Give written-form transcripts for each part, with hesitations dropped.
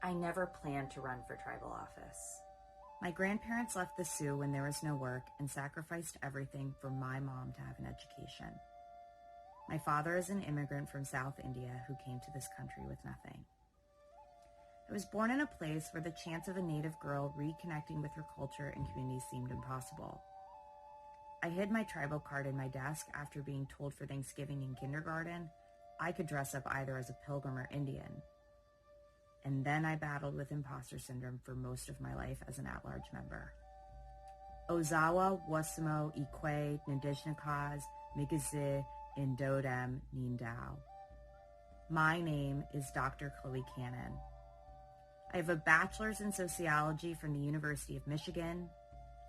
I never planned to run for tribal office. My grandparents left the Sioux when there was no work and sacrificed everything for my mom to have an education. My father is an immigrant from South India who came to this country with nothing. I was born in a place where the chance of a native girl reconnecting with her culture and community seemed impossible. I hid my tribal card in my desk after being told for Thanksgiving in kindergarten I could dress up either as a pilgrim or Indian. And then I battled with imposter syndrome for most of my life as an at-large member. Ozawa, Wasimo, Ikwe, Ndishnakas, Migazi, Indodem, Nindao. My name is Dr. Chloe Kannan. I have a bachelor's in sociology from the University of Michigan,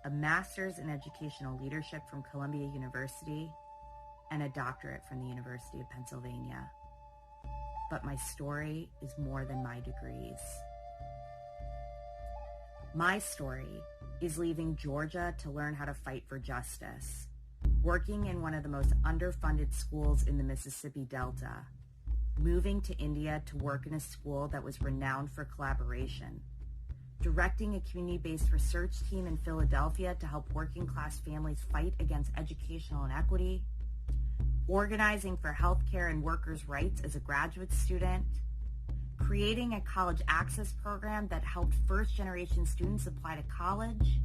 a master's in educational leadership from Columbia University, and a doctorate from the University of Pennsylvania. But my story is more than my degrees. My story is leaving Georgia to learn how to fight for justice, working in one of the most underfunded schools in the Mississippi Delta, moving to India to work in a school that was renowned for collaboration, directing a community-based research team in Philadelphia to help working-class families fight against educational inequity, organizing for healthcare and workers' rights as a graduate student, creating a college access program that helped first-generation students apply to college,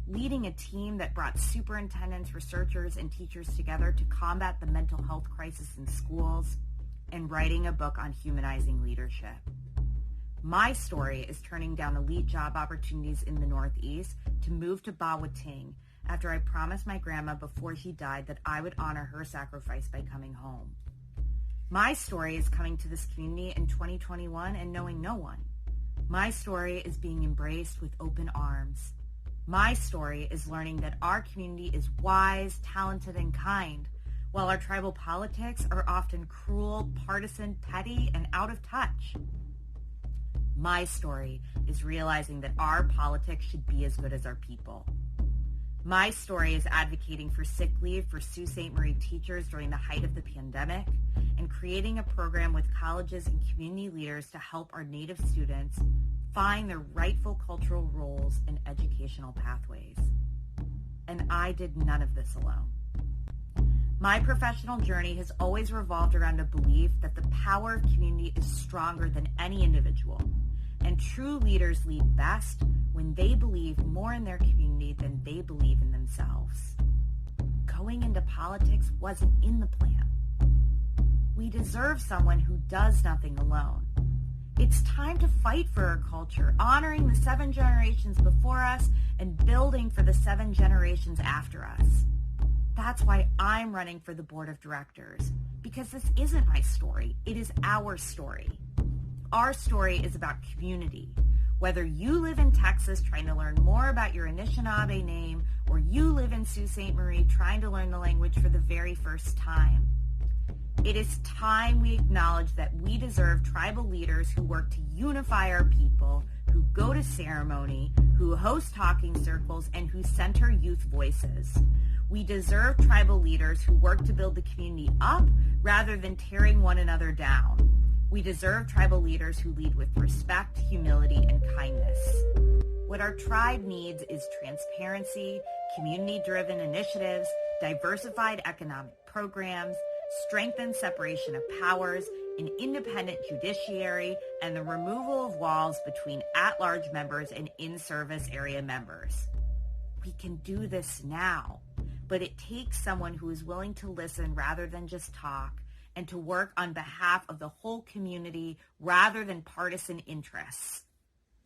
leading a team that brought superintendents, researchers, and teachers together to combat the mental health crisis in schools, and writing a book on humanizing leadership. My story is turning down elite job opportunities in the Northeast to move to Bawating after I promised my grandma before she died that I would honor her sacrifice by coming home. My story is coming to this community in 2021 and knowing no one. My story is being embraced with open arms. My story is learning that our community is wise, talented, and kind, while our tribal politics are often cruel, partisan, petty, and out of touch. My story is realizing that our politics should be as good as our people. My story is advocating for sick leave for Sault Ste. Marie teachers during the height of the pandemic and creating a program with colleges and community leaders to help our Native students find their rightful cultural roles and educational pathways. And I did none of this alone. My professional journey has always revolved around a belief that the power of community is stronger than any individual, and true leaders lead best when they believe more in their community than they believe in themselves. Going into politics wasn't in the plan. We deserve someone who does nothing alone. It's time to fight for our culture, honoring the 7 generations before us and building for the 7 generations after us. That's why I'm running for the board of directors, because this isn't my story, it is our story. Our story is about community. Whether you live in Texas trying to learn more about your Anishinaabe name, or you live in Sault Ste. Marie trying to learn the language for the very first time, it is time we acknowledge that we deserve tribal leaders who work to unify our people, who go to ceremony, who host talking circles, and who center youth voices. We deserve tribal leaders who work to build the community up rather than tearing one another down. We deserve tribal leaders who lead with respect, humility, and kindness. What our tribe needs is transparency, community-driven initiatives, diversified economic programs, strengthened separation of powers, an independent judiciary, and the removal of walls between at-large members and in-service area members. We can do this now, but it takes someone who is willing to listen rather than just talk, and to work on behalf of the whole community rather than partisan interests.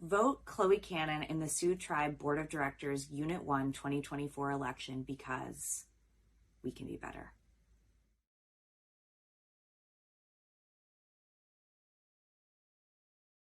Vote Chloe Kannan in the Sault Tribe Board of Directors Unit 1 2024 election because we can be better.